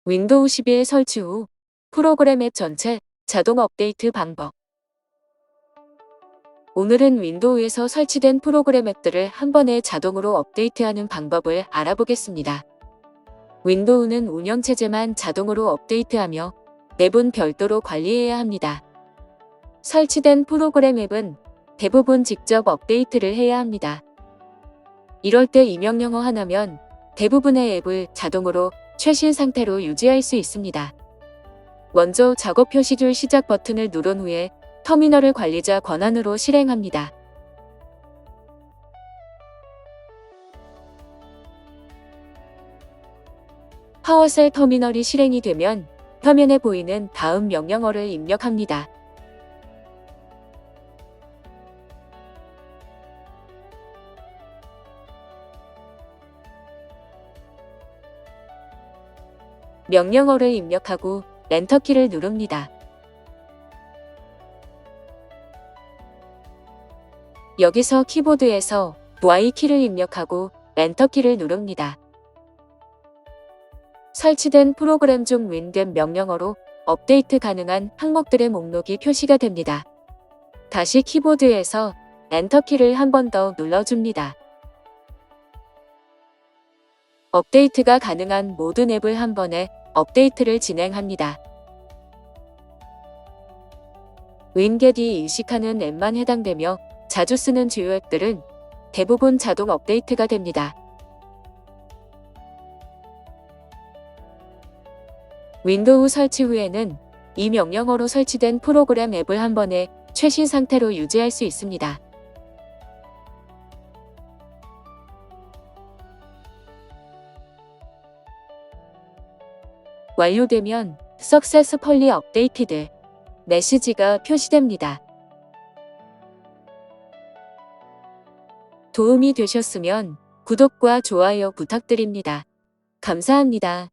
윈도우 11 설치 후 프로그램 앱 전체 자동 업데이트 방법. 오늘은 윈도우에서 설치된 프로그램 앱들을 한 번에 자동으로 업데이트하는 방법을 알아보겠습니다. 윈도우는 운영체제만 자동으로 업데이트하며 앱은 별도로 관리해야 합니다. 설치된 프로그램 앱은 대부분 직접 업데이트를 해야 합니다. 이럴 때 이 명령어 하나면 대부분의 앱을 자동으로 최신 상태로 유지할 수 있습니다. 먼저 작업 표시줄 시작 버튼을 누른 후에 터미널을 관리자 권한으로 실행합니다. 파워셀 터미널이 실행이 되면 화면에 보이는 다음 명령어를 입력합니다. 명령어를 입력하고 엔터키를 누릅니다. 여기서 키보드에서 Y키를 입력하고 엔터키를 누릅니다. 설치된 프로그램 중 윈겜 명령어로 업데이트 가능한 항목들의 목록이 표시가 됩니다. 다시 키보드에서 엔터키를 한 번 더 눌러줍니다. 업데이트가 가능한 모든 앱을 한 번에 업데이트를 진행합니다. 윈겟이 인식하는 앱만 해당되며 자주 쓰는 주요 앱들은 대부분 자동 업데이트가 됩니다. 윈도우 설치 후에는 이 명령어로 설치된 프로그램 앱을 한 번에 최신 상태로 유지할 수 있습니다. 완료되면 Successfully Updated 메시지가 표시됩니다. 도움이 되셨으면 구독과 좋아요 부탁드립니다. 감사합니다.